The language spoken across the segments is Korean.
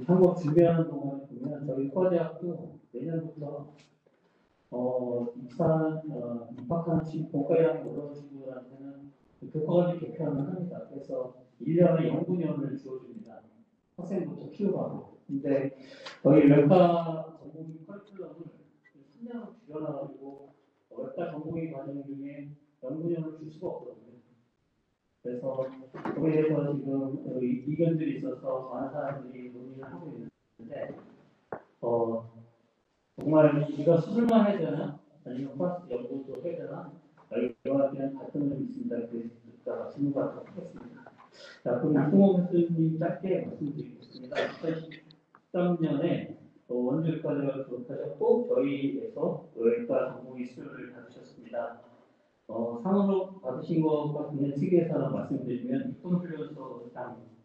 한국 준비하는 동안에 보면 저희 과대학도 내년부터 입학하는 친구, 본과 1학년 올라온 친구들한테는 교과를 개편을 합니다. 그래서 1년에 연구년을 주어줍니다. 학생부터 키워가고. 근데 저희 외과 전공의 커리큘럼을 3년을 줄여놔가지고 외과 전공의 과정 중에 연구년을 줄 수가 없거든요. 그래서 거기에 대해서 지금 이견들이 있어서 많은 사람들이 논의를 하고 있는데 정말 이거 수술만 해야 되나? 아니면 플러스 연구도 해야 되나? 이거와 대한 갈등이 있습니다. 그래서 이따가 질문하도록 하겠습니다. 자, 그럼 이승호 교수님 짧게 말씀드리겠습니다. 2013년에 원주의과대학을 졸업하셨고 저희에서 의과 전공의 수료를 받으셨습니다. 상으로 받으신 것과 굉장히 특이해서 말씀드리면 육군훈련소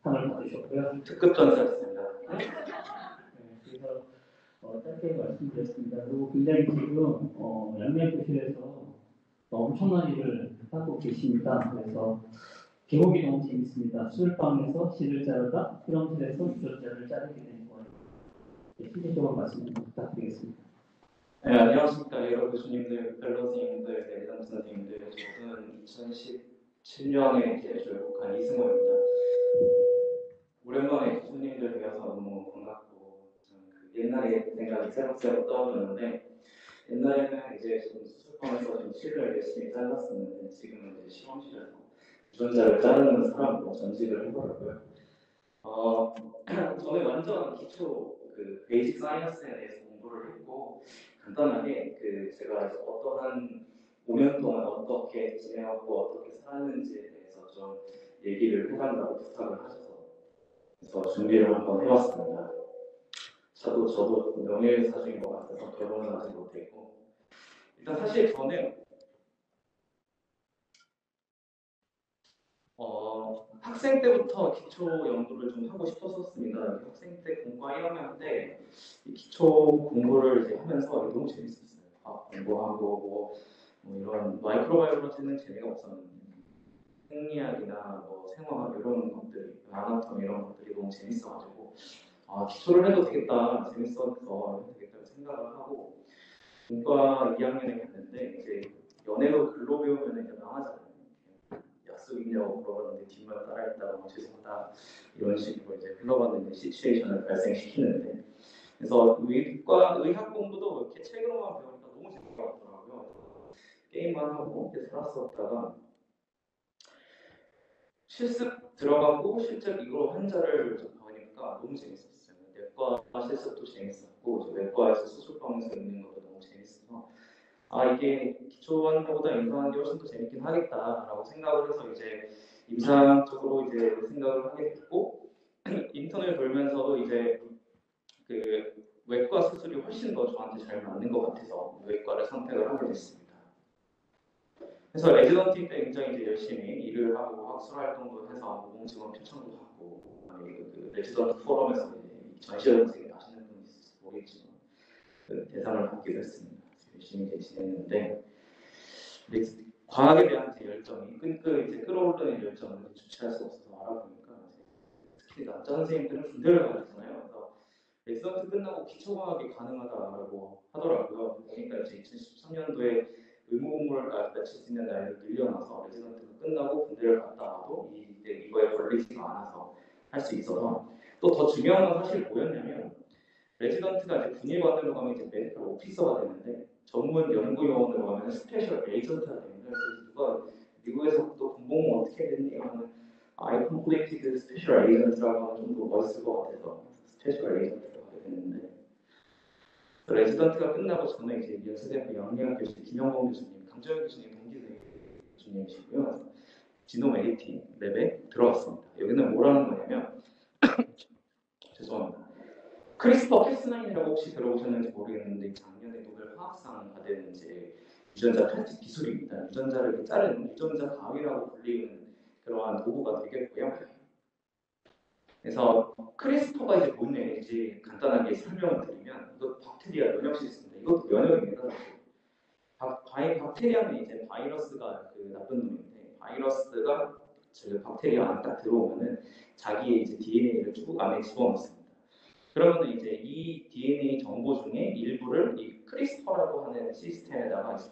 상을 받으셨고요. 특급 전사였습니다. 네, 그래서 짧게 말씀드렸습니다. 그리고 굉장히 지금 양면교실에서 엄청난 일을 하고 계십니다. 그래서 제목이 너무 재밌습니다. 수술방에서 실을 자르다, 실험실에서 유전자를 자르게 된 거예요. 실질적으로 말씀 부탁드리겠습니다. 네, 안녕하십니까. 여러 교수님들, 펠로 선생님들, 레지던트 선생님들. 저는 2017년에 졸업한 이승호입니다. 오랜만에 교수님들 뵈어서 너무 반갑고, 옛날에 생각이 새록새록 떠오르는데, 옛날에는 이제 좀 수술방에서 좀 실을 열심히 잘랐었는데, 지금은 이제 실험실에서 유전자를 자르는 사람으로 전직을 해버렸고요. 저는 완전 기초 베이직 사이언스에 대해서 공부를 했고, 간단하게 제가 이제 어떠한 5년 동안 어떻게 지내왔고 어떻게 살았는지에 대해서 좀 얘기를 해달라고 부탁을 하셔서 그래서 준비를 한번 해봤습니다. 저도 명예사주인 것 같아서 결혼은 아직 못했고, 일단 사실 저는 학생 때부터 기초 연구를 좀 하고 싶었었습니다. 학생 때 공과 1학년 때 기초 공부를 이제 하면서 너무 재밌었어요. 공부하고 뭐 이런 마이크로바이올로지는 재미가 없었는데 생리학이나 뭐 생화학 이런 것들이, 아나토미 이런 것들이 너무 재밌어가지고 기초를 해도 되겠다, 재밌어서 해도 되겠다고 생각을 하고 공과 2학년에 갔는데 이제 연애도 글로 배우면 이제 망하잖아요. 약속이냐고 물어봤는데 뒷말 따라했다고 죄송하다 이런 식으로 이제 흘러가는 시츄에이션을 발생시키는데, 그래서 의학 공부도 이렇게 책으로만 배우니까 너무 재밌을 것 같더라고요. 게임만 하고 이렇게 살았었다가 실습 들어가고 실제 이거 환자를 좀 보니까 너무 재밌었어요. 내과 실습도 재밌었고 외과에서 수술방에서 있는 것도 너무 재밌어서 이게 기초하는 것보다 임상하는 게 훨씬 더 재밌긴 하겠다라고 생각을 해서 이제 임상 쪽으로 이제 생각을 하게 됐고, 인턴을 돌면서도 이제 외과 수술이 훨씬 더 저한테 잘 맞는 것 같아서 외과를 선택을 하게 됐습니다. 그래서 레지던트 때 굉장히 이제 열심히 일을 하고 학술 활동도 해서 공직원 표창도 받고, 레지던트 포럼에서 전시회 되게 아시는 분이 있을지 모르겠지만 대상을 받기도 했습니다. 열심히 이제 지냈는데 과학에 대한 제 열정이 이제 끌어오르는 열정을 주체할 수 없어서 알아보니까 특히 남자 선생님들은 군대를 가잖아요. 그래서 레지던트 끝나고 기초과학이 가능하다고 하더라고요. 그러니까 이제 2013년도에 의무 공부를 마칠 수 있는 나이를 늘려놔서 레지던트가 끝나고 군대를 갔다 와도 이거에 걸리지가 않아서 할 수 있어서, 또 더 중요한 건 사실 뭐였냐면 레지던트가 이제 군의관으로 가면 이제 메디컬 오피서가 되는데 전문 연구요원으로 가면 스페셜 에이전트가 됩니다. 그래서 누가 미국에서 또 군복무 어떻게 됐니 하면 I completed 스페셜 에이전트라고 하면 좀 더 멋있을 것 같아서 스페셜 에이전트가 하게 됐는데, 레지던트가 끝나고 저는 이제 연세대학교 영리학 교수 김영범 교수님, 강정현 교수님 동기생 교수님이시고요. 지놈 에디팅 랩에 들어왔습니다. 여기는 뭐라는 거냐면 죄송합니다. 크리스퍼 캐스나인이라고 혹시 들어보셨는지 모르겠는데 작년에 노벨 화학상 받은 이제 유전자 편집 기술입니다. 유전자를 자르는 유전자 가위라고 불리는 그러한 도구가 되겠고요. 그래서 크리스퍼가 이제 뭔지 간단하게 설명을 드리면, 이거 박테리아 면역 시스템인데 이것도 면역입니다. 박테리아는 이제 바이러스가 나쁜 놈인데, 바이러스가 박테리아 안에 딱 들어오면은 자기의 이제 DNA를 쭉 안에 집어넣습니다. 그러면 이제 이 DNA 정보 중에 일부를 이 크리스퍼라고 하는 시스템에다가 이제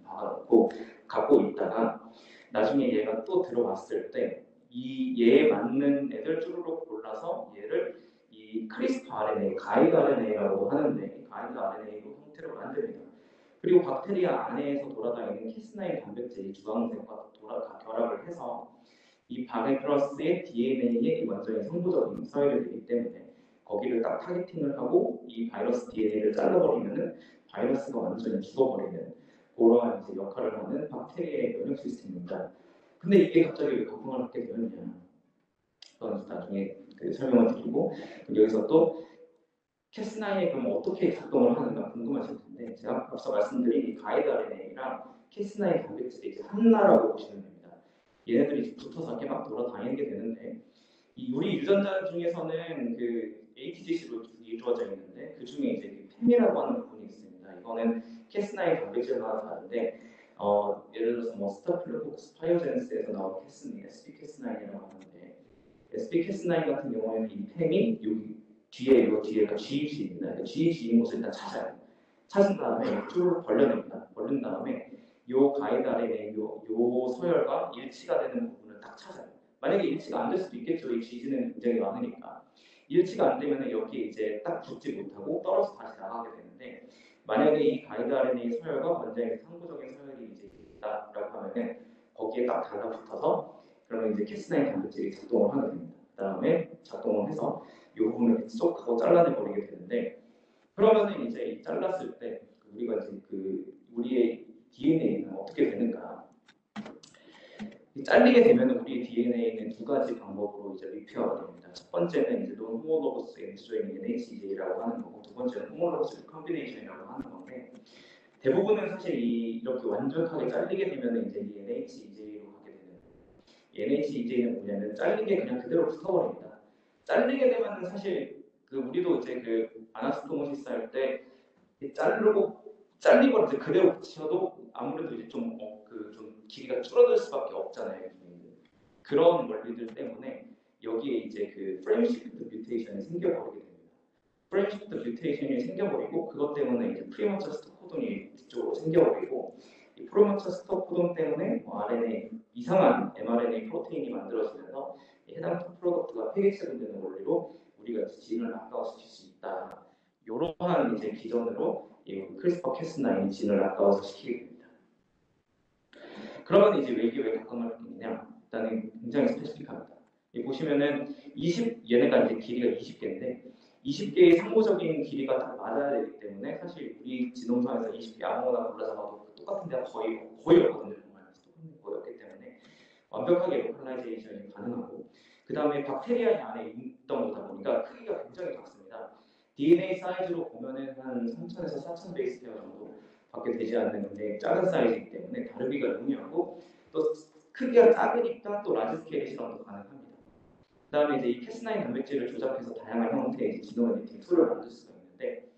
박아놓고 갖고 있다가 나중에 얘가 또 들어왔을 때 이 얘에 맞는 애들 쭈루룩 골라서 얘를 이 크리스퍼 RNA, 가이드 RNA라고 하는데 이 가이드 RNA로 형태로 만듭니다. 그리고 박테리아 안에서 돌아다니는 키스나인 단백질이 주황색과 결합을 해서 이 바게트러스의 DNA의 완전히 성부적인 사회를 되기 때문에 거기를 딱 타겟팅을 하고 이 바이러스 DNA를 잘라버리면은 바이러스가 완전히 죽어버리는 그러한 이제 역할을 하는 박테리아의 면역 시스템입니다. 근데 이게 갑자기 왜 거부감을 갖게 되었냐? 그건 나중에 설명을 드리고 여기서 또 캐스9이 그럼 어떻게 작동을 하는가 궁금하실 텐데 제가 앞서 말씀드린 이 가이드 RNA랑 캐스9 단백질이 이제 하나라고 보시면 됩니다. 얘네들이 붙어서 이렇게 막 돌아다니게 되는데 이 우리 유전자 중에서는 그 ATGC로 이루어져 있는데 그 중에 이제 그 팸이라고 하는 부분이 있습니다. 이거는 캐스9 단백질과 다른데 예를 들어서 뭐 스타필로코커스 파이오제네스에서 나온 캐스닌, SP-캐스9이라고 하는데 SP-캐스9 같은 경우에는 이 팸이 여기 뒤에가 GG입니다. GG인 곳을 일단 찾아요. 찾은 다음에 쭈르륵 벌려냅니다. 벌린 다음에 요 가이드 RNA 요 서열과 일치가 되는 부분을 딱 찾아요. 만약에 일치가 안 될 수도 있겠죠. 이 GG는 굉장히 많으니까. 일치가 안 되면 여기에 이제 딱 붙지 못하고 떨어져 다시 나가게 되는데 만약에 이 가이드 RNA 서열과 원장의 상부적인 서열이 이제 있다라고 하면은 거기에 딱 달라붙어서 그러면 이제 캐스9 단백질이 작동을 하게 됩니다. 그 다음에 작동을 해서 이 부분을 쏙 하고 잘라내 버리게 되는데 그러면은 이제 잘랐을 때 우리가 이제 우리의 DNA는 어떻게 되는가? 잘리게 되면 우리 DNA는 두 가지 방법으로 이제 리페어가 됩니다. 첫 번째는 이제 논 호모로거스 엔조인 NHJ라고 하는 거고 두 번째는 호모로거스 컨비네이션이라고 하는 건데 대부분은 사실 이렇게 완벽하게 잘리게 되면 이제 이 NHJ로 가게 되는데 NHJ는 뭐냐면 잘리게 그냥 그대로 붙어버립니다. 잘리게 되면은 사실 우리도 이제 아나스토모시스 할 때 잘리고 이제 그대로 붙여도 아무래도 이제 좀 길이가 줄어들 수밖에 없잖아요. 그런 원리들 때문에 여기에 이제 프레임 시프트 뮤테이션이 생겨버리게 됩니다. 프레임 시프트 뮤테이션이 생겨버리고 그것 때문에 이제 프리머처 스톱 코돈이 뒤쪽으로 생겨버리고 이 프리머처 스톱 코돈 때문에 RNA 이상한 mRNA 프로테인이 만들어지면서 해당 토 프로덕트가 폐기체분되는 원리로 우리가 진을 낙하시킬 수 있다. 이러한 이제 기전으로 크리스퍼 캐스9 진을 낙하해서 시키게 됩니다. 그러면 이제 이게 왜 각광을 받느냐? 일단은 굉장히 스페시픽합니다. 보시면은 얘네가 이제 길이가 20개인데 20개의 상호적인 길이가 다 맞아야 되기 때문에 사실 우리 지nom상에서 20개 아무거나 골라잡아도 똑같은 데가 거의 없거든요. 정말 똑같은 거의 없기 때문에 완벽하게 로컬라이제이션이 가능하고 그 다음에 박테리아 안에 있던 거다 보니까 크기가 굉장히 작습니다. DNA 사이즈로 보면은 한 3000에서 4000 베이스 페어 정도 밖에 되지 않는 건데 작은 사이즈이기 때문에 다루기가 용이하고 또 크기가 작으니까 또 라지 스케일 실험도 가능합니다. 그 다음에 이제 이 캐스9 단백질을 조작해서 다양한 형태의 지노 에디팅 툴을 만들 수가 있는데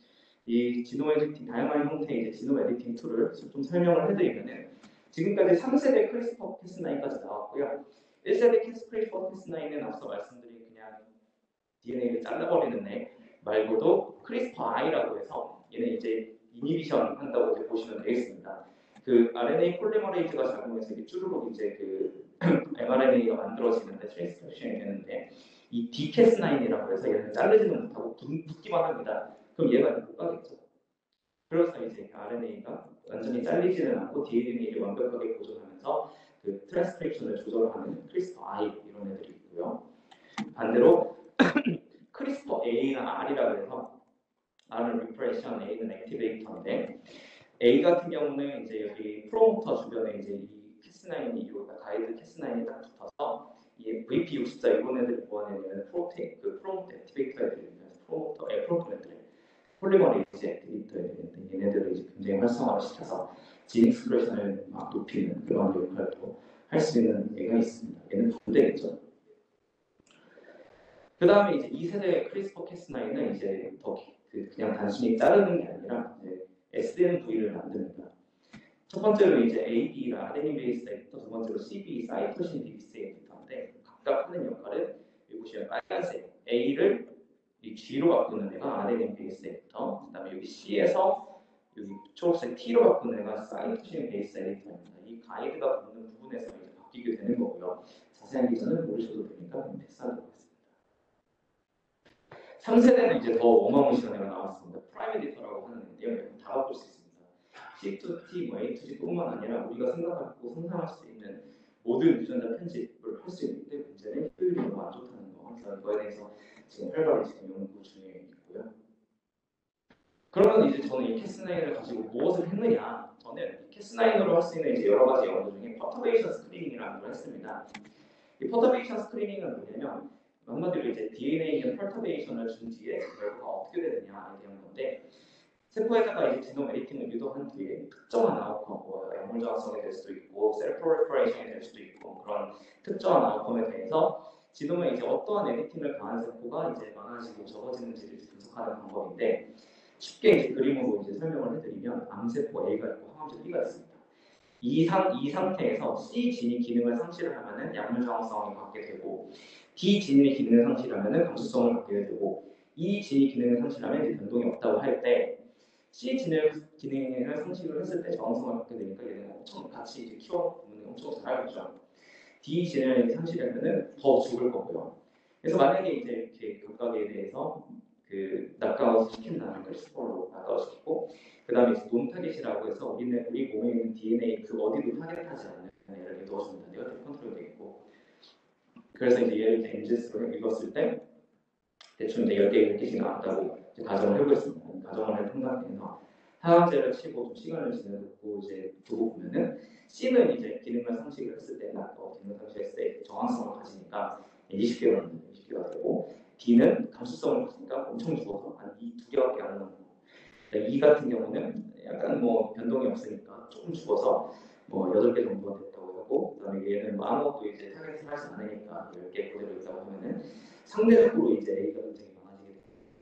이 지노 에디팅 다양한 형태의 이제 지노 에디팅 툴을 좀 설명을 해드리면은 지금까지 3세대 크리스퍼 캐스9까지 나왔고요. 1세대 크리스퍼 캐스9은 앞서 말씀드린 그냥 DNA를 잘라버리는 애 말고도 크리스퍼 I라고 해서 얘는 이제 이니비션 한다고 이제 보시면 되겠습니다. RNA 폴리머레이즈가 작용해서 이게 쭈르륵 이제 mRNA가 만들어지는데 트랜스크립션이 되는데 이 DCAS9이라고 해서 얘는 자르지는 못하고 붙기만 합니다. 그럼 얘가 못 가겠죠. 그래서 이제 RNA가 완전히 잘리지는 않고 DNA를 완벽하게 보존하면서 트랜스크립션을 조절하는 크리스퍼 I 이런 애들이 있고요. 반대로 크리스퍼 A나 R이라고 해서 R은 리프레션, A는 액티베이터인데 A 같은 경우는 이제 여기 프로모터 주변에 이제 이 캐스9이 가이드 캐스9이 딱 붙어서 이 VP64 이런 애들을 보완해내는 프로테인 프로모터 액티베이터 애들입니다. 프로모터 애들 폴리머레이즈 액티베이터 애들인데 얘네들을 이제 굉장히 활성화를 시켜서 진 익스프레션을 막 높이는 그런 역할도 할 수 있는 애가 있습니다. 얘는 반대겠죠. 그 다음에 이제 2세대 크리스퍼 캐스9은 이제 더 그냥 단순히 자르는 게 아니라 이제 SNV를 만듭니다. 첫 번째로 이제 AD가 아데닌 베이스 에디터, 두 번째로 CB 사이토신 DBC 에디터인데 각각 하는 역할은 여기 보시면 빨간색 A를 여기 G로 바꾸는 애가 아데닌 베이스 에디터, 그다음에 여기 C에서 여기 초록색 T로 바꾸는 애가 사이토신 베이스 에디터입니다. 이 가이드가 붙는 부분에서 이제 바뀌게 되는 거고요. 자세한 기전은 모르셔도 되니까 그냥 패스하도록 하겠습니다. 3세대는 이제 더 어마무시한 애가 나왔습니다. 프라임 에디터라고 하는 애인데요. 다 바꿀 수 있습니다. C2T, 뭐 A2G뿐만 아니라 우리가 생각하고 상상할 수 있는 모든 유전자 편집을 할 수 있는데 문제는 효율이 너무 안 좋다는 거. 그래서 이거에 대해서 지금 활발히 지금 연구 중에 있고요. 그러면 이제 저는 이 캐스9을 가지고 무엇을 했느냐? 저는 이 캐스9으로 할 수 있는 이제 여러 가지 연구 중에 퍼터베이션 스크리닝이라는 걸 했습니다. 이 퍼터베이션 스크리닝은 뭐냐면 한마디로 이제 DNA의 퍼터베이션을 준 뒤에 결과가 어떻게 되느냐에 대한 건데 세포에다가 이제 지놈 에디팅을 유도한 뒤에 특정한 아웃컴, 뭐 약물 저항성이 될 수도 있고 셀 프롤리퍼레이션이 될 수도 있고 그런 특정한 아웃컴에 대해서 지놈에 이제 어떠한 에디팅을 가한 세포가 이제 많아지고 적어지는지를 분석하는 방법인데 쉽게 이제 그림으로 이제 설명을 해드리면 암세포 A가 있고 항암제 B가 있습니다. 이 상태에서 C 진이 기능을 상실을 하면은 약물 저항성을 갖게 되고 D 진의 기능을 상실하면은 감수성을 갖게 되고 E 진이 기능을 상실하면 이제 변동이 없다고 할 때 C 기능을 상실을 했을 때 저항성을 갖게 되니까 얘는 엄청 같이 이제 키워보면 엄청 잘하겠죠. D 진을 상실하면은 더 죽을 거고요. 그래서 만약에 이제 이렇게 각각에 대해서 그 낙아웃 시킨다는 걸 스포로 낙아웃 시키고 그 다음에 이제 논 타겟이라고 해서 우리 몸에 있는 DNA 그 어디도 타겟하지 않는 애를 넣어줍니다. 네거티브 컨트롤 되겠고 그래서 이제 얘를 이제 NGS로 읽었을 때 대충 이제 10개, 10개씩 나왔다고 이제 가정을 해보겠습니다. 가정을 한 상태에서 항암제를 치고 좀 시간을 지내고 이제 두고 보면은 C는 이제 기능을 상실을 했을 때 기능 상실했을 때 저항성을 가지니까 20개가 되고 D는 감수성을 가지니까 엄청 죽어서 한 이 2개밖에 안 남고 E 같은 경우는 약간 뭐 변동이 없으니까 조금 죽어서 뭐 8개 정도가 됐다고 하고 그다음에 얘는 뭐 아무것도 이제 타겟을 하지 않으니까 10개 그대로 있다고 하면은 상대적으로 이제 A가 굉장히 많아지게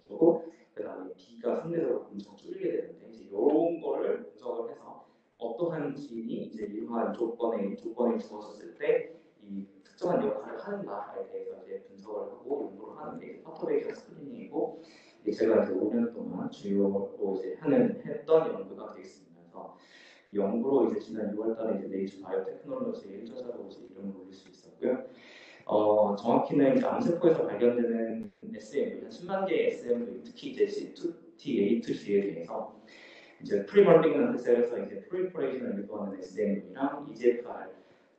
되고 그다음에 B가 상대적으로 엄청 줄게 되는데 이제 이런 거를 분석을 해서 어떠한 지인이 이제 이러한 조건이 주어졌을 때 이 특정한 역할을 하는가에 대해서 이제 분석을 하고 연구를 하는 게 퍼터베이션 스크리닝이고 제가 이제 5년 동안 주요로 이제 했던 연구가 되겠습니다. 그래서 연구로 이제 지난 6월달에 이제 네이처 바이오테크놀로지의 1저자로 이제 이름을 올릴 수 있었고요. 정확히는 이제 암세포에서 발견되는 SMV, 한 10만 개의 SMV, 특히 이제 C2T, A2G에 대해서 이제 프리멀링한 셀에서 이제 프리퍼레이션을 유도하는 SMV랑 EGFR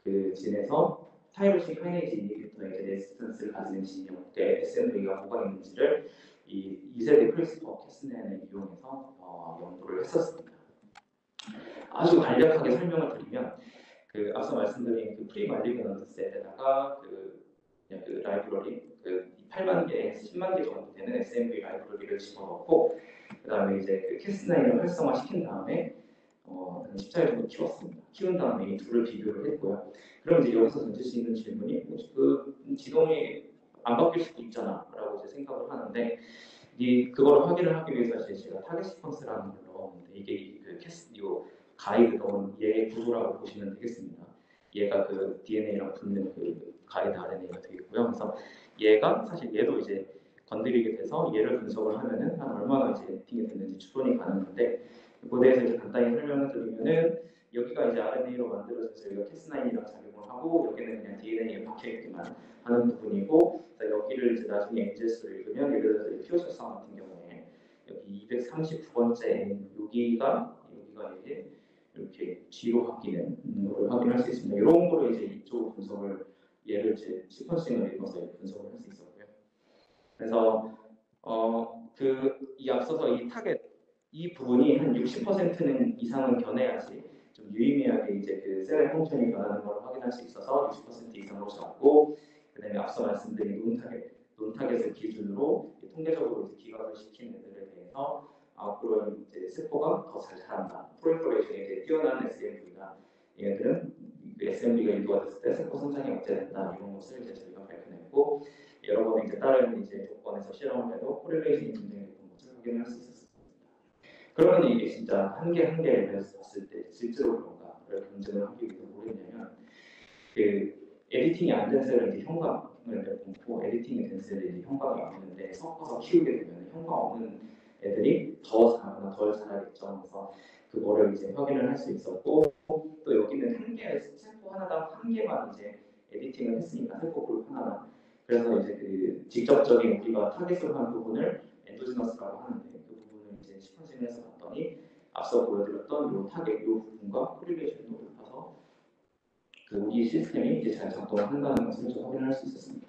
그 진에서 타이로신 카이네이즈 이니비터의 이제 레지스턴스를 가지는 진역의 SMV가 뭐가 있는지를 이 2세대 크리스퍼 캐스넨을 이용해서 연구를 했었습니다. 아주 간략하게 설명을 드리면 그 앞서 말씀드린 그 프리말리그넌트 셀에다가 그 라이브러리 그 8만 개, 10만 개 정도 되는 SMV 라이브러리를 집어넣고 그다음에 이제 그 캐스9을 활성화시킨 다음에 한 14일 정도 키웠습니다. 키운 다음에 이 둘을 비교를 했고요. 그럼 이제 여기서 던질 수 있는 질문이 그 지동이 안 바뀔 수도 있잖아라고 이제 생각을 하는데 그거를 확인을 하기 위해서 제가 타겟 시퀀스라는 걸 넣었는데 이게 그 요 가이드 넣은 얘의 구조라고 보시면 되겠습니다. 얘가 그 DNA랑 붙는 그 가이드 RNA가 되겠고요. 그래서 얘가 사실 얘도 이제 건드리게 돼서 얘를 분석을 하면은 한 얼마나 이제 에디팅이 됐는지 추론이 가능한데 이거에 대해서 이제 간단히 설명을 드리면은 여기가 이제 RNA로 만들어져서 여기가 캐스9이랑 작용을 하고 여기는 그냥 DNA에 박혀있기만 하는 부분이고 여기를 이제 나중에 NGS로 읽으면 예를 들어서 피오철상 같은 경우에 여기 239번째 여기가 이제 이렇게 G로 바뀌는 걸 확인할 수 있습니다. 이런 거를 이제 이쪽 분석을 얘를 이제 시퀀싱을 읽어서 분석을 할 수 있었고요. 그래서 이 앞서서 이 타겟 이 부분이 한 60%는 이상은 변해야지 좀 유의미하게 이제 그 셀의 펑션이 변하는 걸 확인할 수 있어서 60% 이상으로 잡고 그다음에 앞서 말씀드린 논타겟을 기준으로 통계적으로 이제 기각을 시킨 애들에 대해서 앞으로 이제 세포가 더 잘 자란다. 프롤리퍼레이션이 이제 뛰어난 SMV가 얘네들은 그 SMV가 유도가 됐을 때 세포 성장이 억제된다 이런 것을 이제 저희가 발견했고 여러 번 이제 다른 이제 조건에서 실험을 해도 코릴레이션이 굉장히 높은 것을 확인할 수 있었습니다. 그러면 이게 진짜 한 개 한 개를 봤을 때 실제로 그런가를 검증을 하기 위해서 뭘 했냐면 그 에디팅이 안 된 셀을 이제 현관 내뿜고 에디팅이 된 셀이 형광이 없는데 섞어서 키우게 되면 형광 없는 애들이 더 잘하거나 덜 잘하겠죠. 그래서 그거를 이제 확인을 할 수 있었고 또 여기는 한 개 세포 하나당 한 개만 이제 에디팅을 했으니까 세포 그룹 하나당 그래서 이제 그 직접적인 우리가 타겟을 한 부분을 엔도지너스라고 하는데 그 부분을 이제 시퀀싱해서 봤더니 앞서 보여드렸던 이 타겟 이 부분과 코릴레이션이 높아서 그 우리 시스템이 이제 잘 작동한다는 것을 좀 확인할 수 있었습니다.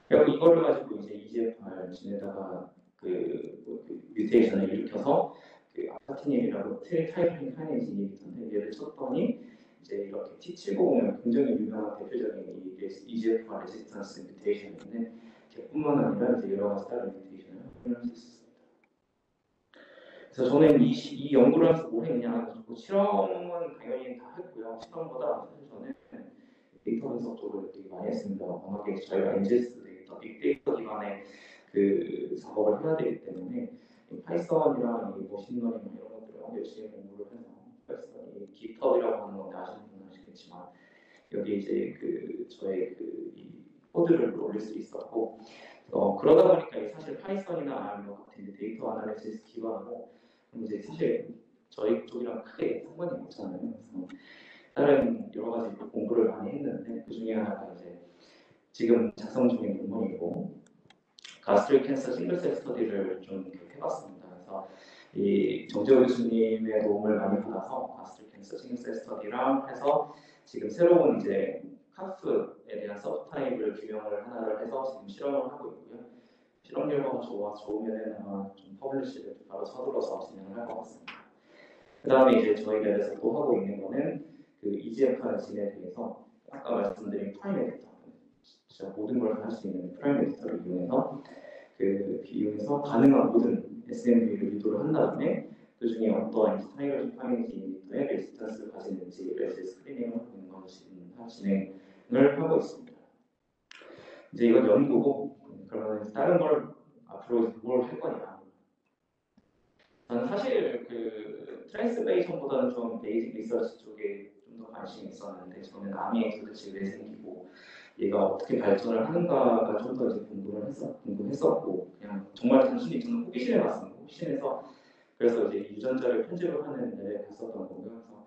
그리고 이거를 가지고 이제 EGFR 진에다가 그 뮤테이션을 일으켜서 그 아파티닌이라고 타이프인 카이네이즈 이니비터인데 얘를 쳤더니 이제 이렇게 T790은 굉장히 유명한 대표적인 EGFR 레지스턴스 뮤테이션인데 걔뿐만 아니라 이제 여러 가지 다른 뮤테이션을 확인할 수 있었습니다. 그래서 저는 이 연구를 하면서 뭘 했냐, 실험은 당연히 다 했고요. 실험보다 사실 저는 데이터 분석 쪽을 되게 많이 했습니다. 워낙에 저희가 NGS 데이터, 빅데이터 기반의 그 작업을 해야 되기 때문에 파이썬이랑 이 머신러닝 이런 것들을 열심히 공부를 해서 파이썬이 깃허브라고 하는 건데 아시는 분은 아시겠지만 여기 이제 그 저의 이 코드를 올릴 수 있었고 그러다 보니까 사실 파이썬이나 아니면 같은 데이터 아나리시스 기반으로 이제 사실 저희 쪽이랑 크게 상관이 없잖아요. 그래서 다른 여러 가지 공부를 많이 했는데 그 중에 하나가 이제 지금 작성 중인 논문이고 가스트릭 캔서 싱글셀 스터디를 좀 해봤습니다. 그래서 이 정재호 교수님의 도움을 많이 받아서 가스트릭 캔서 싱글셀 스터디랑 해서 지금 새로운 이제 카프에 대한 서브타입을 규명을 하나를 해서 지금 실험을 하고 있고요. 실험 결과가 좋으면 아마 좀 퍼블리시를 바로 서둘러서 진행을 할 것 같습니다. 그 다음에 이제 저희 랩에서 또 하고 있는 거는 그 EGFR 진에 대해서 아까 말씀드린 프라임 에디터, 진짜 모든 걸 할 수 있는 프라임 에디터를 이용해서 가능한 모든 SMV를 유도를 한 다음에 그 중에 어떠한 스타일을 파이니지 이니터의 레지스턴스를 가지는지를 이제 스크리닝을 하고 있는 걸 진행을 하고 있습니다. 이제 이건 연구고 그러면 다른 걸 앞으로 뭘 할 거냐? 저는 사실 그 트랜스레이션보다는 좀 베이직 리서치 쪽에 좀 더 관심이 있었는데 저는 암이 도대체 왜 생기고 얘가 어떻게 발전을 하는가가 좀 더 이제 궁금했었고 그냥 정말 단순히 저는 호기심에 왔습니다. 호기심에서 그래서 이제 유전자를 편집을 하는 데를 갔었던 거고요. 그래서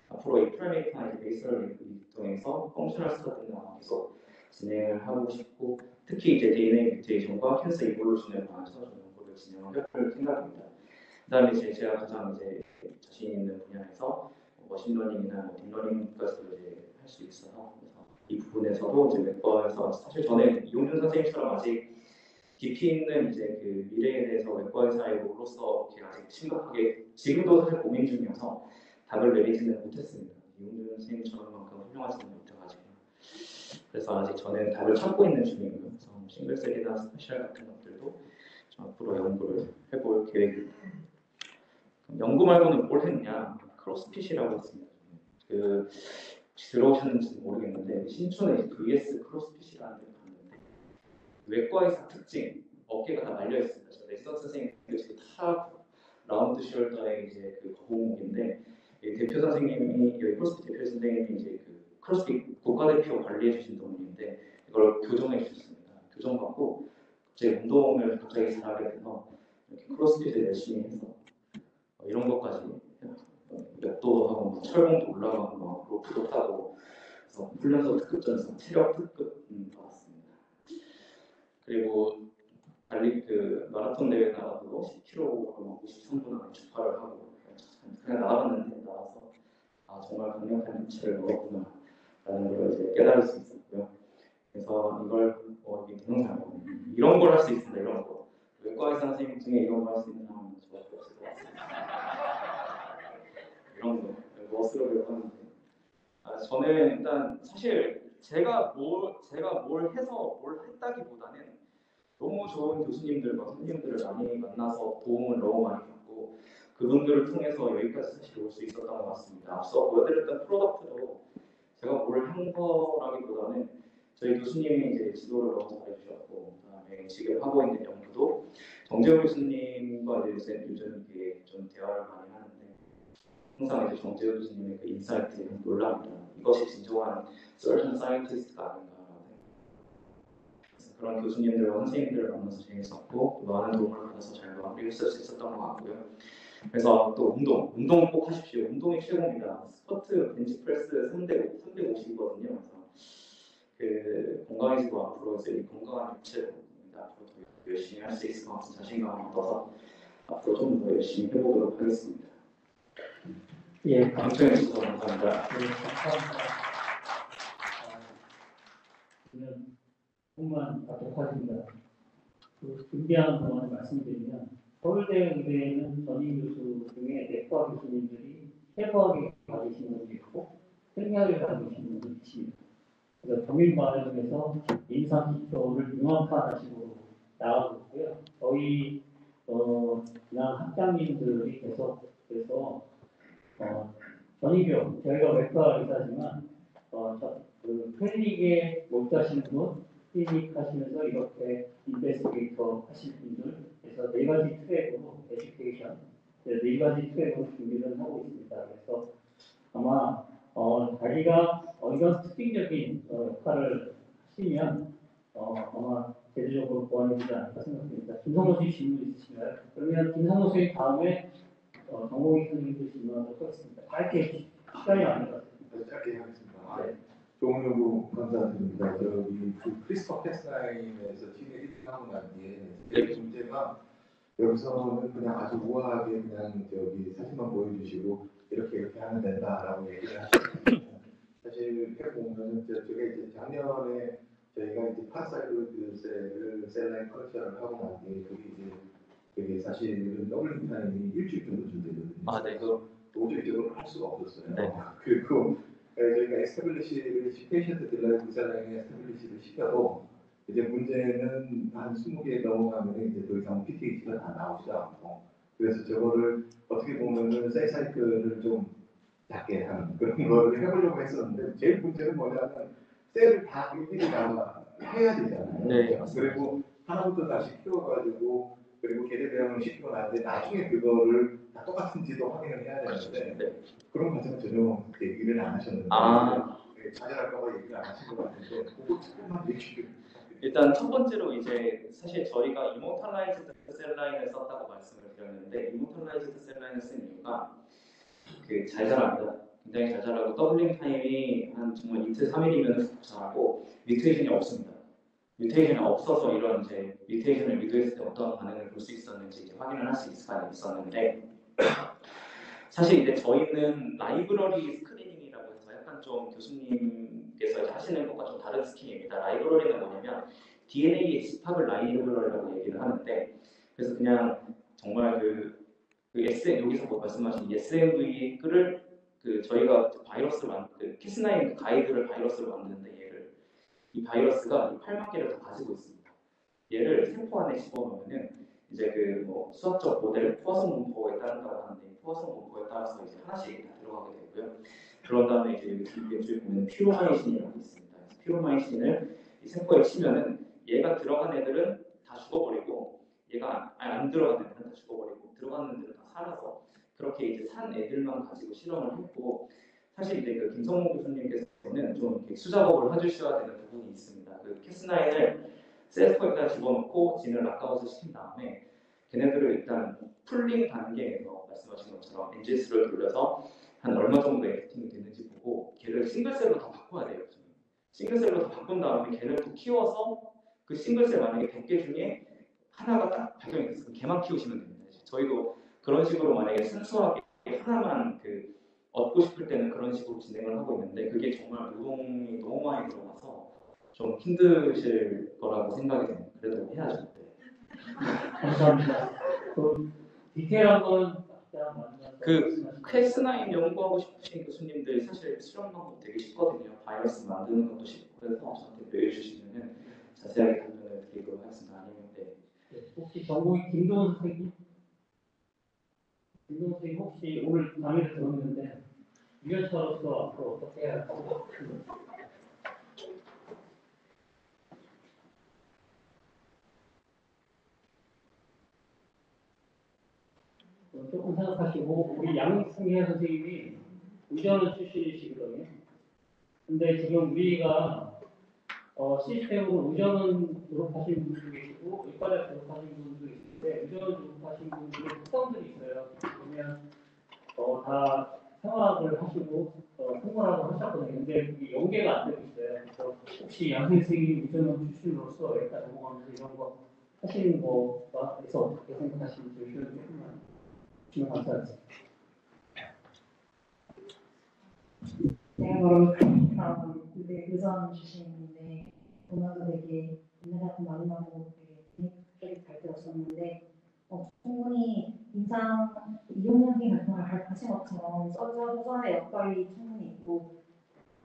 앞으로 이 프라이메이트나 베이스를 통해서 펑셔널 스터디나 계속 진행을 하고 싶고 특히 이제 DNA 뮤테이션과 캔서 이볼루션에 관해서 연구를 진행할 생각입니다. 그다음에 이제 제가 가장 이제 자신 있는 분야에서 머신러닝이나 딥러닝까지도 이제 할 수 있어서 그래서 이 부분에서도 이제 외과에서 사실 저는 이용준 선생님처럼 아직 깊이 있는 이제 그 미래에 대해서 외과 의사로서 아직 심각하게 지금도 사실 고민 중이어서 답을 내리지는 못했습니다. 이용준 선생님처럼만큼 훌륭하지는 못해가지고 그래서 아직 저는 답을 찾고 있는 중이고요. 그래서 싱글셀이나 스페셜 같은 것들도 앞으로 연구를 해볼 계획입니다. 연구 말고는 뭘 했냐? 크로스핏이라고 했습니다. 그 혹시 들어오셨는지 모르겠는데 신촌에 VS 크로스핏이라는 데를 갔는데 외과의사 특징 어깨가 다 말려 있습니다. 저 레지던트 선생님들 지금 다 라운드 숄더의 이제 그 거북목인데 대표 선생님이 여기 크로스핏 대표 선생님이 이제 그 크로스핏 국가대표 관리해 주신 분인데 이걸 교정해 주셨습니다. 교정 받고 제 운동을 갑자기 잘하게 돼서 이렇게 크로스핏을 열심히 해서 이런 것까지 역도도 하고 철봉도 올라가고 막 로프도 타고 그래서 훈련소 특급전에서 체력 특급 받았습니다. 그리고 그 마라톤 대회 나가도 10km 53분 안에 주파를 하고 그냥 나가봤는데 나와서 정말 강력한 인체를 먹었구나 라는 걸 이제 깨달을 수 있었고요. 그래서 이걸 동영상 이런 걸 할 수 있습니다. 이런 거 외과 의사 선생님 중에 이런 거 할 수 있는 사람은 저밖에 없을 것 같습니다. 이런 거 멋스러워요 하는데 저는 일단 사실 제가 뭘 해서 뭘 했다기보다는 너무 좋은 교수님들과 선생님들을 많이 만나서 도움을 너무 많이 받고 그분들을 통해서 여기까지 사실 올 수 있었던 것 같습니다. 앞서 보여드렸던 프로덕트도 제가 뭘 한 거라기보다는 저희 교수님이 이제 지도를 너무 잘해주셨고 그다음에 지금 하고 있는 연구도 정재호 교수님과 이제 요즘 이게 좀 대화를 많이 하는데 항상 이제 정재호 교수님의 그 인사이트에 놀랍니다. 이것이 진정한 서전 사이언티스트가 아닌가라는 생각. 그런 교수님들과 선생님들을 만나서 재밌었고 많은 도움을 받아서 잘 마무리했을 수 있었던 것 같고요. 그래서 또 운동 꼭 하십시오. 운동이 최고입니다. 스쿼트, 벤치프레스 350이거든요. 그래서 그 건강해지고 앞으로 이제 건강한 육체로 앞으로 더 열심히 할 수 있을 것 같은 자신감을 얻어서 앞으로 좀 더 열심히 해보도록 하겠습니다. 예, 방청해 주셔서 감사합니다. 네, 감사합니다. 그러면 조금만 더 독하십니다. 그 준비한 동안 말씀드리면 서울대 의대에는 전임 교수 중에 내과 교수님들이 해부학에 가 계시는 분도 있고 생리학에 가 계시는 분도 있습니다. 그래서 병인 과정에서 임상 기초를 융합한 식으로 나가고 있고요. 저희 그냥 학장님들이 계속해서 전이교 저희가 외과 의사지만 그 클리닉에 못 가시는 분, 클리닉 하시면서 이렇게 인베스티게이터 하실 분들 그래서 네 가지 트랙으로 에듀케이션 네 가지 트랙으로 준비를 하고 있습니다. 그래서 아마 자기가 이런 특징적인 역할을 하시면 아마 대대적으로 보완이 되지 않을까 생각합니다. 김성호 선생님 질문 있으신가요? 그러면 김성호 선생님 다음에 정호기 선생님도 질문하도록 하겠습니다. 짧게 시간이 많은 것 같습니다. 짧게 하겠습니다. 네. 좋은 연구 감사드립니다. 저기 그 크리스퍼 캐스나인에서 팀에 1등 하고 난 뒤에 문제가 여기서는 그냥 아주 우아하게 그냥 저기 사진만 보여주시고 이렇게 하면 된다라고 얘기를 하시거든요. 사실 해보면 제가 이제 작년에 저희가 이제 파사이드 셀라인 컬처를 하고 난 뒤에 그게 사실 더블링 타임이 일주일 정도 준대거든요. 아, 네. 그래서 도저히적으로 할 수가 없었어요. 네. 그리고 저희가 에스타블리시를 페이션트 딜라이브 셀라인에 에스타블리시를 시켜도 이제 문제는 한 20개 넘어가면 이제 더 이상 PTH가 다 나오지도 않고 그래서 저거를 어떻게 보면은 셀 사이클을 좀 작게 하는 그런 거를 해보려고 했었는데 제일 문제는 뭐냐면 셀을 다 일일이 다 해야 되잖아요. 네, 그리고 하나부터 다시 키워가지고 그리고 계대 배양을 시키고 나는데 나중에 그거를 다 똑같은지도 확인을 해야 되는데 네. 그런 과정 전혀 얘기를 안 하셨는데 좌절할까봐 얘기를 안 하신 것 같은데 그거 조금만 얘기를 일단 첫 번째로 이제 사실 저희가 이모탈라이즈드 셀라인을 썼다고 말씀을 드렸는데 이모탈라이즈드 셀라인을 쓴 이유가 그 잘 자랍니다. 굉장히 잘 자라고 더블링 타임이 한 정말 이틀 3일이면 잘하고 뮤테이션이 없습니다. 뮤테이션이 없어서 이런 이제 뮤테이션을 유도했을 때 어떤 반응을 볼 수 있었는지 이제 확인을 할 수 있었는데 사실 이제 저희는 라이브러리 스크리닝이라고 해서 약간 좀 교수님께서 하시는 것과 좀 다른 스킬입니다. 라이브러리는 뭐냐면 DNA의 집합을 라이브러리라고 얘기를 하는데 그래서 그냥 정말 여기서 뭐 말씀하신 SMV를 저희가 바이러스를 그 키스나인 가이드를 바이러스로 만드는데 이 바이러스가 8만 개를 다 가지고 있습니다. 얘를 세포 안에 집어넣으면은 이제 뭐 수학적 모델 포화성 분포에 따른다고 하는데 포화성 분포에 따라서 이제 하나씩 다 들어가게 되고요. 그런 다음에 이제 여기 보면 퓨로마이신이라고 있습니다. 그래서 퓨로마이신을 이 세포에 치면은 얘가 들어간 애들은 다 죽어버리고 얘가 안 들어간 애들은 다 죽어버리고 들어간 애들은 다 살아서 그렇게 이제 산 애들만 가지고 실험을 했고 사실 이제 김성모 교수님께서는 좀 수작업을 해주셔야 되는 부분이 있습니다. 캐스나인을 셀프에다 집어넣고 진을 락아웃을 시킨 다음에 걔네들을 일단 풀링 단계에서 말씀하신 것처럼 NGS를 돌려서 한 얼마 정도 에디팅이 됐는지 보고 걔를 싱글셀로 다 바꿔야 돼요. 싱글셀로 다 바꾼 다음에 걔를 또 키워서 그 싱글셀 만약에 100개 중에 하나가 딱 발견이 됐으면 걔만 키우시면 됩니다. 저희도 그런 식으로 만약에 순수하게 하나만 얻고 싶을 때는 그런 식으로 진행을 하고 있는데 그게 정말 노동이 너무 많이 들어가서 좀 힘드실 거라고 생각이 됩니다. 그래도 해야죠. 감사합니다. 디테일한 건 캐스나인 연구하고 싶으신 교수님들 사실 실험 방법 되게 쉽거든요. 바이러스 만드는 것도 쉽고 그래서 저한테 메일 주시면은 자세하게 답변을 드리도록 하겠습니다. 아니면 혹시 전공이 김동훈 선생님? 김동훈 선생님 혹시 오늘 강의를 들었는데 유연차로서 앞으로 어떻게 해야 할까요? 조금 생각하시고 우리 양승혜 선생님이 의전을 출신이시거든요. 근데 지금 우리가 시스템으로 의전원 졸업하신 분도 계시고 의과대학 졸업하신 분도 계시는데 의전원 졸업하신 분들의 특성들이 있어요. 보면 다 생화학을 하시고 생물학을 하셨거든요. 근데 그게 연계가 안 되고 있어요. 그래서 혹시 양생생이 의전원 출신으로서 여기다 넘어가면서 이런 거 하시는 거가 그래서 어떻게 생각하시는지 의견을 조금만 주시면 감사하겠습니다. 제가 바로 네, 의전 출신인데 문화가 되게 옛날에 많이 나고 되게 잘 들었었는데 충분히 인상 이용형이 말씀하신 것처럼 서전의 역할이 충분히 있고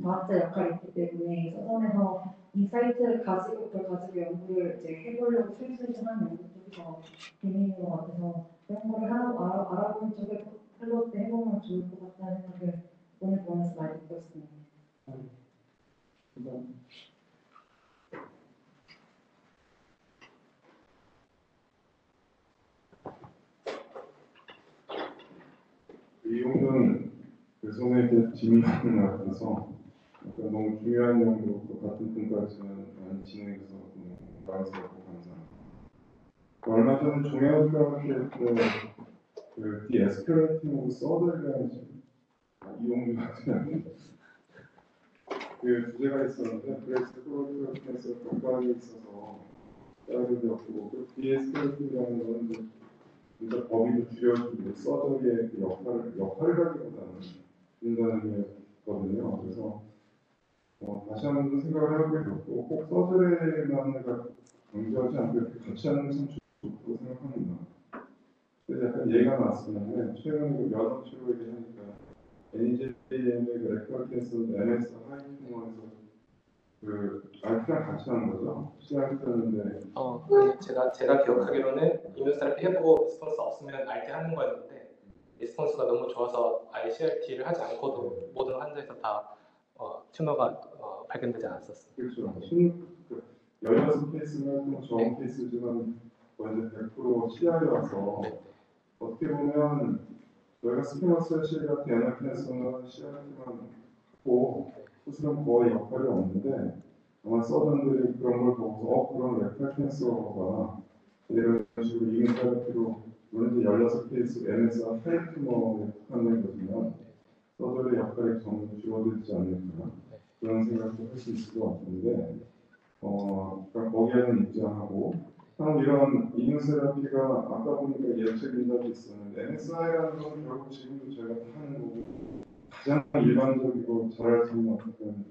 과학자 역할이 있기 때문에 서전에서 인사이트를 가지고 그걸 가지고 연구를 이제 해보려고 술술하는 연구 쪽이 더 재미있는 것 같아서 그런 거를 알아보는 쪽에 fellow 때 해보면 좋을 것 같다는 생각을 오늘 보면서 많이 느꼈습니다. 이용은 그 선생님께 질문하는 것 같아서 너무 중요한 내용도 같은 분까지는 많이 진행해서 말씀하고 감사합니다. 얼마 전에 종양학과 그 The Escalating of Souther이라는 이용주 같은 그 주제가 있었는데 그래서 프로그램에서 각각에 있어서 따르게 되었고 그 The Escalating이라는 건 그러니까 범위도 줄여주고 서더의 그 역할이라기보다는 준다는 의미거든요. 그래서 다시 한번 생각을 해보게 됐고 꼭 서더에만 강조하지 않고 이렇게 같이 하는 게 참 좋다고 생각합니다. 그래서 약간 예가 나왔었는데 최근에 면허 치료 얘기하니까 NJM의 그 레퍼런스 MS 하이킹에서 그 RT랑 같이 하는 거죠. 시작했었는데 제가 기억하기로는 이뮤노세라피 해보고 리스폰스 없으면 RT 하는 거였는데 리스폰스가 너무 좋아서 아예 CRT를 하지 않고도 모든 환자에서 다 튜머가 발견되지 않았었어요. 그렇죠. 16케이스는 좋은 케이스지만 완전 100% CR이라서 어떻게 보면 저희가 스피너스 같은 연합 캔서는 CRT만 하고 수술은 거의 역할이 없는데 아마 서전들이 그런 걸 보고서 그런 레퍼럴 캔서가 이런 식으로 이민테라피로 물론 이제 16케이스 MS와 타이트머에 속한다는 거지만 서전의 역할이 좀 줄어들지 않을까 그런 생각도 할 수 있을 것 같은데 그러니까 거기에는 입장하고 이런 이뮤노세라피가 아까 보니까 예측 인자도 있었는데 MSI라는 건 결국 지금도 저희가 다 하는 거고 가장 일반적이고 잘할 수 있는 어떤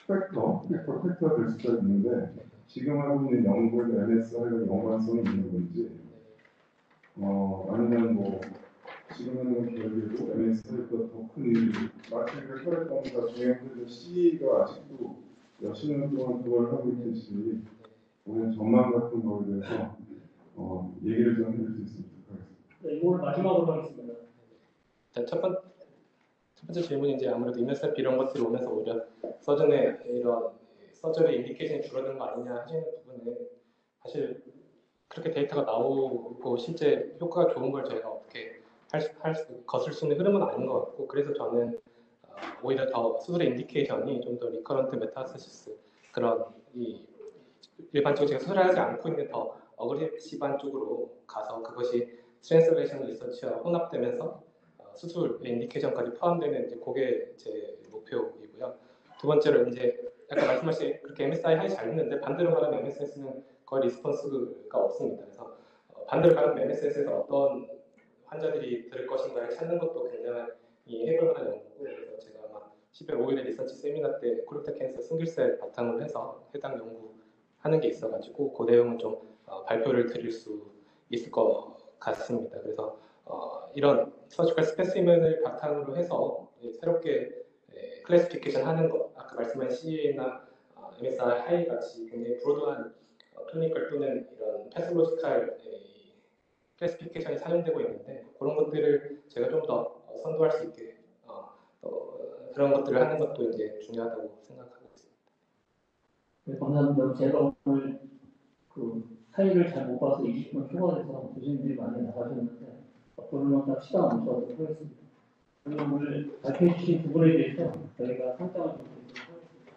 팩터가 될 수가 있는데 지금 하고 있는 연구의 MSI가 연관성이 있는 건지 아니면 지금은 결국에도 MSI보다 더 큰 의미 마치 그 혈액검사 중요한 C가 아직도 몇십 년 동안 그걸 하고 있듯이 오늘 전망 같은 거에 대해서 얘기를 좀 해줄 수 있으면 좋겠습니다. 네, 이걸 마지막으로 하겠습니다. 첫 번째 질문이 이제 아무래도 이뮤노세라피 이런 것들이 오면서 오히려 서전의 이런 서저리 인디케이션이 줄어든 거 아니냐 하시는 부분은 사실 그렇게 데이터가 나오고 실제 효과가 좋은 걸 저희가 어떻게 거슬 수 있는 흐름은 아닌 것 같고 그래서 저는 오히려 더 수술의 인디케이션이 좀 더 리커런트 메타스타시스 그런 이 일반적으로 제가 수술하지 않고 있는 더 어그레시브한 쪽으로 가서 그것이 트랜슬레이션 리서치와 혼합되면서 수술 인디케이션까지 포함되는 이제 그게 제 목표이고요. 두 번째로 이제 아까 말씀하신 그렇게 MSI 하이 잘 됐는데 반대로 말하면 MSS는 거의 리스폰스가 없습니다. 그래서 반대로 가면 MSS에서 어떤 환자들이 들을 것인가를 찾는 것도 굉장히 해볼 만한 연구고 그래서 제가 아마 12월 5일에 리서치 세미나 때 코렉터 캔서 승길셀 바탕으로 해서 해당 연구하는 게 있어가지고 그 내용은 좀 발표를 드릴 수 있을 것 같습니다. 그래서 이런 서지컬 스페시멘을 바탕으로 해서 새롭게 클래시피케이션 하는 것, 아까 말씀한 CA나 MSI 하이 같이 굉장히 브로드한 클리니컬 또는 이런 패솔로지컬 클래시피케이션이 사용되고 있는데 그런 것들을 제가 좀 더 선도할 수 있게 그런 것들을 하는 것도 이제 중요하다고 생각하고 있습니다. 네, 감사합니다. 제가 오늘 그 사유를 잘 못 봐서 20분 초과돼서 교수님들이 많이 나가셨는데 앞으로는 딱 시간 맞춰서 하겠습니다. 오늘 발표해 주신 부분에 대해서 저희가 상담을 좀 드리도록 하겠습니다.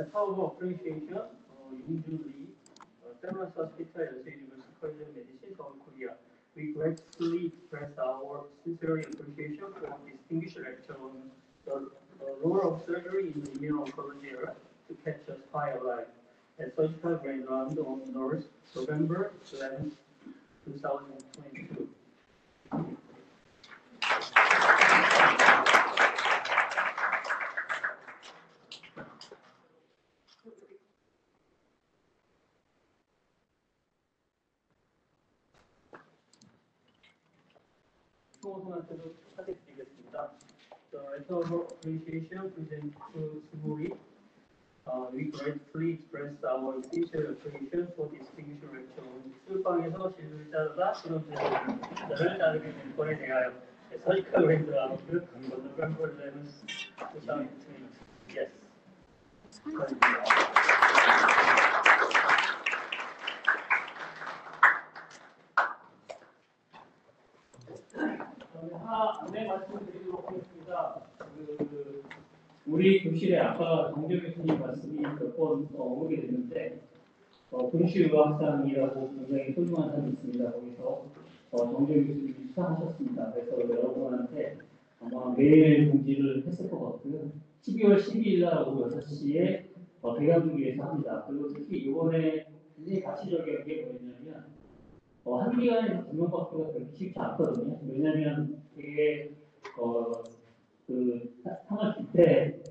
As our appreciation, usually Severance Hospital and University College of Medicine, South Korea, we gratefully express our sincere appreciation for distinguished lecture on the role of surgery in the immuno-oncology era to catch us high alive at surgical grand round on November 11, 2022. 총호선한테도 축하드리겠습니다. The letter of appreciation present to Suguri. We gratefully express our sincere appreciation for distinguished lecture on 술방에서 실을 따르다 실험자를 따르게 된 건에 대하여 서지컬 그랜드 라운드 on November 11, 2020. Yes. 하나 안내 말씀드리도록 하겠습니다. 우리 교실에 아까 정재 교수님 말씀이 몇 번 오게 됐는데 분시의학상이라고 굉장히 소중한 상이 있습니다. 거기서 정재 교수님이 수상하셨습니다. 그래서 여러분한테 아마 매일 공지를 했을 것 같고요. 12월 12일 날 오후 6시에 대강중위에서 합니다. 그리고 특히 이번에 굉장히 가시적인 게 뭐냐면 한기간에서 2명 받기가 그렇게 쉽지 않거든요. 왜냐하면 되게 상을 때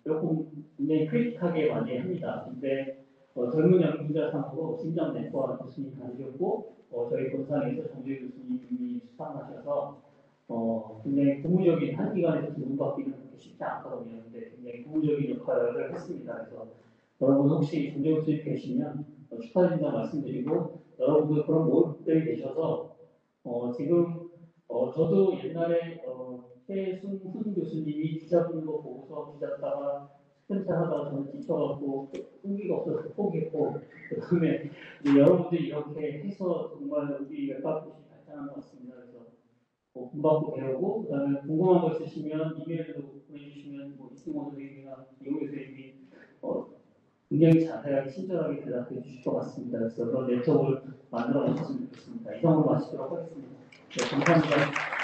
조금 굉장히 크리틱하게 많이 합니다. 근데 젊은 연구자상으로 심장 내과 교수님 가지셨고 저희 본상에서 정재 교수님이 수상하셔서 굉장히 고무적인 한기간에서 2명 받기는 그렇게 쉽지 않거든요. 근데 굉장히 고무적인 역할을 했습니다. 그래서 여러분 혹시 정재 교수님 계시면 축하드린다 말씀드리고 여러분들 그런 모습들이 계셔서 지금 저도 옛날에 최순훈 교수님이 기자 보는 거 보고서 기자다가 스펜서 하다가 저는 지쳐갖고 끈기가 없어서 포기했고 그다음에 여러분들이 이렇게 해서 정말 우리 외과교실 발전한 것 같습니다. 그래서 공부하고 배우고 그다음에 궁금한 거 있으시면 이메일로 보내주시면 이승호 선생님이나 이용희 선생님이 굉장히 자세하게 친절하게 대답해 주실 것 같습니다. 그래서 그런 네트워크를 만들어 주셨으면 좋겠습니다. 이상으로 마치도록 하겠습니다. 네, 감사합니다.